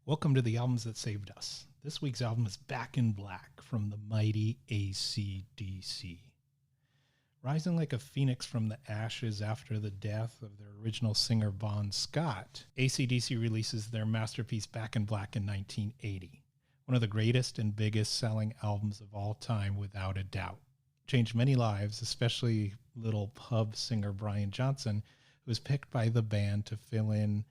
Welcome to the albums that saved us. This week's album is Back in Black from the mighty AC/DC. Rising like a phoenix from the ashes after the death of their original singer Bon Scott, AC/DC releases their masterpiece Back in Black in 1980. One of the greatest and biggest selling albums of all time without a doubt. Changed many lives, especially little pub singer Brian Johnson, who was picked by the band to fill in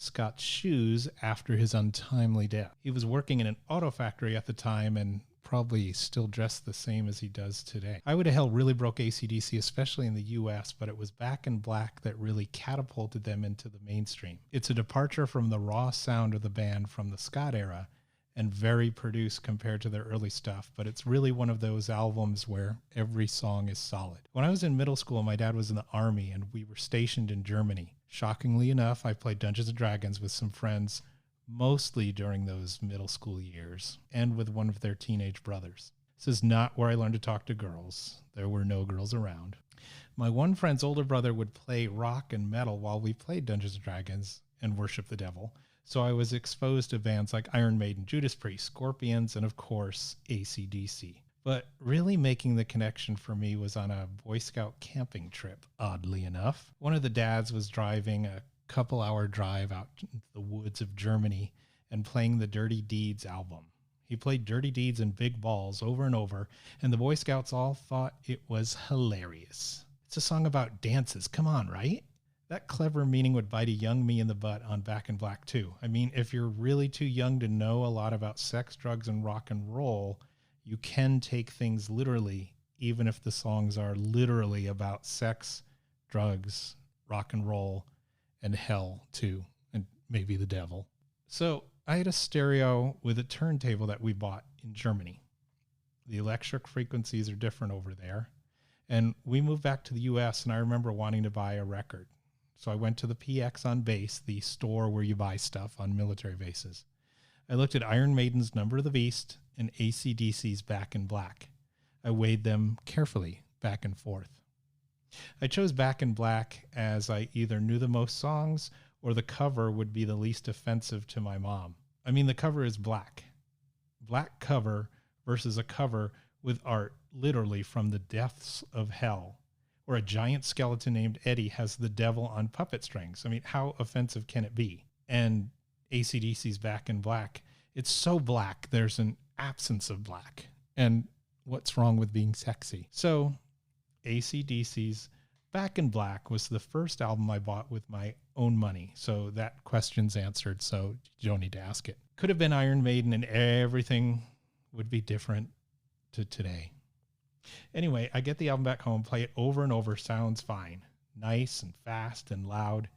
Scott's shoes after his untimely death. He was working in an auto factory at the time and probably still dressed the same as he does today. Highway to Hell really broke AC/DC, especially in the US, but it was Back in Black that really catapulted them into the mainstream. It's a departure from the raw sound of the band from the Scott era and very produced compared to their early stuff, but it's really one of those albums where every song is solid. When I was in middle school, my dad was in the army and we were stationed in Germany. Shockingly enough, I played Dungeons & Dragons with some friends, mostly during those middle school years, and with one of their teenage brothers. This is not where I learned to talk to girls. There were no girls around. My one friend's older brother would play rock and metal while we played Dungeons & Dragons and worship the devil. So I was exposed to bands like Iron Maiden, Judas Priest, Scorpions, and of course, AC/DC. But really making the connection for me was on a Boy Scout camping trip, oddly enough. One of the dads was driving a couple-hour drive out into the woods of Germany and playing the Dirty Deeds album. He played Dirty Deeds and Big Balls over and over, and the Boy Scouts all thought it was hilarious. It's a song about dances, come on, right? That clever meaning would bite a young me in the butt on Back in Black too. I mean, if you're really too young to know a lot about sex, drugs, and rock and roll, you can take things literally, even if the songs are literally about sex, drugs, rock and roll, and hell too, and maybe the devil. So I had a stereo with a turntable that we bought in Germany. The electric frequencies are different over there. And we moved back to the US and I remember wanting to buy a record. So I went to the PX on base, the store where you buy stuff on military bases. I looked at Iron Maiden's Number of the Beast and AC/DC's Back in Black. I weighed them carefully back and forth. I chose Back in Black as I either knew the most songs or the cover would be the least offensive to my mom. I mean, the cover is black. Black cover versus a cover with art literally from the depths of hell, or a giant skeleton named Eddie has the devil on puppet strings. I mean, how offensive can it be? And AC/DC's Back in Black, it's so black, there's an absence of black. And what's wrong with being sexy? So AC/DC's Back in Black was the first album I bought with my own money. So that question's answered, so you don't need to ask it. Could have been Iron Maiden and everything would be different to today. Anyway, I get the album back home, play it over and over, sounds fine. Nice and fast and loud.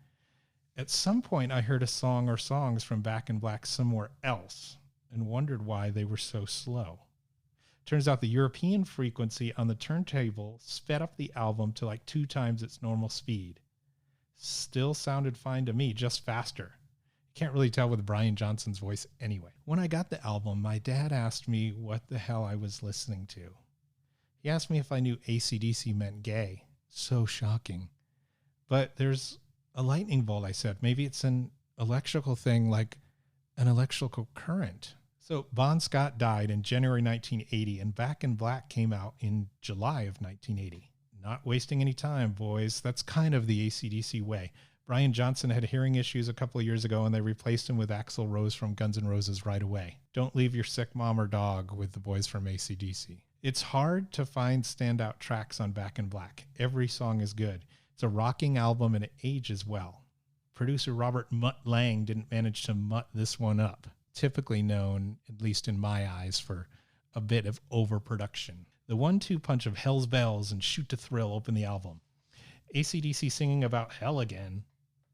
At some point, I heard a song or songs from Back in Black somewhere else and wondered why they were so slow. Turns out the European frequency on the turntable sped up the album to like 2 times its normal speed. Still sounded fine to me, just faster. Can't really tell with Brian Johnson's voice anyway. When I got the album, my dad asked me what the hell I was listening to. He asked me if I knew AC/DC meant gay. So shocking. But there's a lightning bolt, I said. Maybe it's an electrical thing like an electrical current. So Bon Scott died in January 1980 and Back in Black came out in July of 1980. Not wasting any time, boys. That's kind of the AC/DC way. Brian Johnson had hearing issues a couple of years ago and they replaced him with Axl Rose from Guns N' Roses right away. Don't leave your sick mom or dog with the boys from AC/DC. It's hard to find standout tracks on Back in Black. Every song is good. It's a rocking album and it ages well. Producer Robert Mutt Lang didn't manage to mutt this one up. Typically known, at least in my eyes, for a bit of overproduction. The 1-2 punch of Hell's Bells and Shoot to Thrill open the album. AC/DC singing about hell again.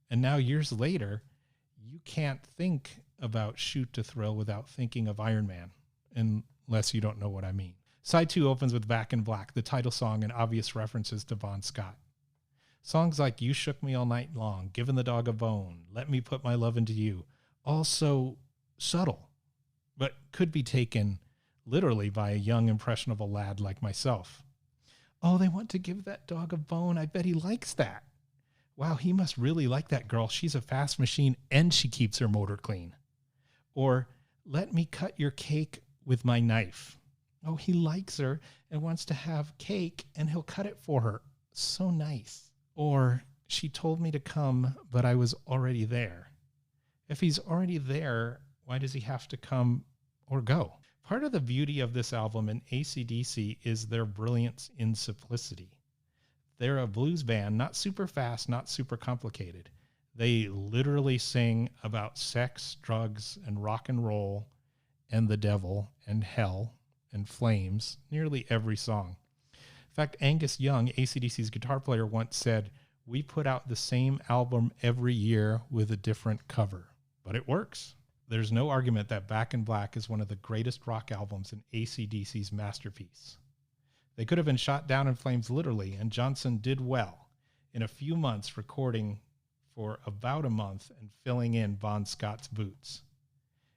And now years later, you can't think about Shoot to Thrill without thinking of Iron Man, unless you don't know what I mean. Side 2 opens with Back in Black, the title song, and obvious references to Bon Scott. Songs like You Shook Me All Night Long, Giving the Dog a Bone, Let Me Put My Love Into You, also subtle, but could be taken literally by a young, impressionable lad like myself. Oh, they want to give that dog a bone. I bet he likes that. Wow, he must really like that girl. She's a fast machine and she keeps her motor clean. Or let me cut your cake with my knife. Oh, he likes her and wants to have cake and he'll cut it for her. So nice. Or she told me to come, but I was already there. If he's already there, why does he have to come or go? Part of the beauty of this album and AC/DC is their brilliance in simplicity. They're a blues band, not super fast, not super complicated. They literally sing about sex, drugs, and rock and roll, and the devil, and hell, and flames, nearly every song. In fact, Angus Young, AC/DC's guitar player, once said, "We put out the same album every year with a different cover, but it works." There's no argument that Back in Black is one of the greatest rock albums in AC/DC's masterpiece. They could have been shot down in flames literally, and Johnson did well in a few months recording for about a month and filling in Bon Scott's boots.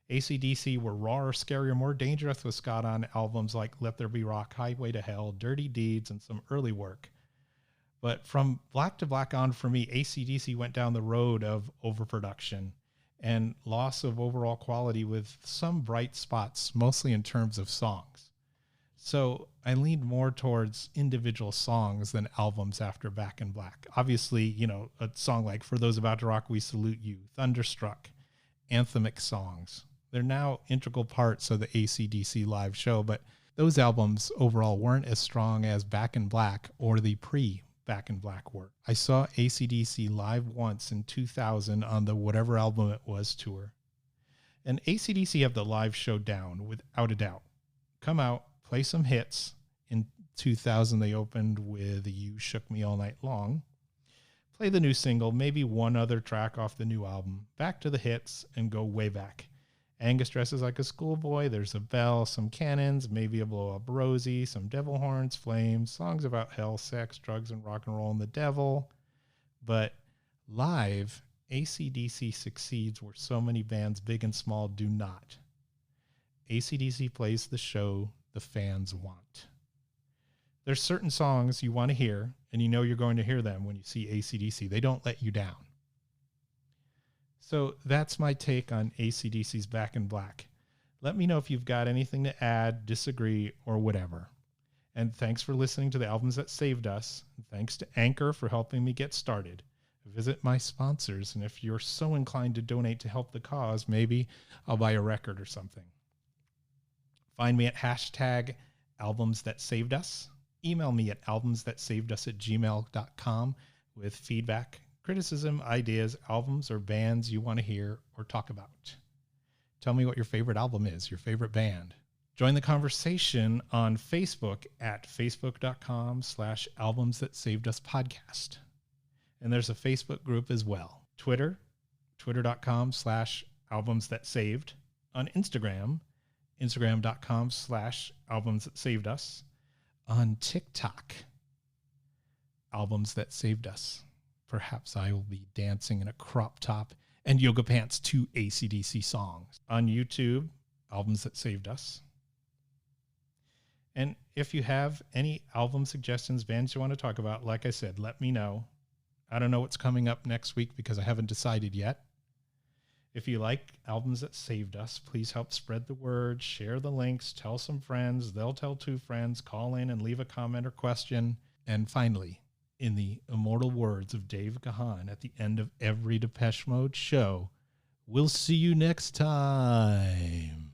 AC/DC were rawer, scarier, more dangerous with Scott on albums like Let There Be Rock, Highway to Hell, Dirty Deeds, and some early work. But from Black to Black on, for me, AC/DC went down the road of overproduction and loss of overall quality with some bright spots, mostly in terms of songs. So I leaned more towards individual songs than albums after Back in Black. Obviously, a song like For Those About to Rock, We Salute You, Thunderstruck, anthemic songs. They're now integral parts of the AC/DC live show, but those albums overall weren't as strong as Back in Black or the Back in Black work. I saw AC/DC live once in 2000 on the Whatever Album It Was tour. And AC/DC have the live show down without a doubt. Come out, play some hits. In 2000, they opened with You Shook Me All Night Long. Play the new single, maybe one other track off the new album, back to the hits, and go way back. Angus dresses like a schoolboy, there's a bell, some cannons, maybe a blow-up Rosie, some devil horns, flames, songs about hell, sex, drugs, and rock and roll and the devil. But live, AC/DC succeeds where so many bands, big and small, do not. AC/DC plays the show the fans want. There's certain songs you want to hear, and you're going to hear them when you see AC/DC. They don't let you down. So that's my take on AC/DC's Back in Black. Let me know if you've got anything to add, disagree, or whatever. And thanks for listening to the Albums That Saved Us. And thanks to Anchor for helping me get started. Visit my sponsors, and if you're so inclined to donate to help the cause, maybe I'll buy a record or something. Find me at hashtag Albums That Saved Us. Email me at albumsthatsavedus@gmail.com with feedback, criticism, ideas, albums, or bands you want to hear or talk about. Tell me what your favorite album is, your favorite band. Join the conversation on Facebook at facebook.com/Albums That Saved Us podcast. And there's a Facebook group as well. Twitter, twitter.com/Albums That Saved. On Instagram, instagram.com/Albums That Saved Us. On TikTok, Albums That Saved Us. Perhaps I will be dancing in a crop top and yoga pants to AC/DC songs. On YouTube, Albums That Saved Us. And if you have any album suggestions, bands you want to talk about, like I said, let me know. I don't know what's coming up next week because I haven't decided yet. If you like Albums That Saved Us, please help spread the word, share the links, tell some friends, they'll tell two friends, call in and leave a comment or question. And finally, in the immortal words of Dave Gahan at the end of every Depeche Mode show, we'll see you next time.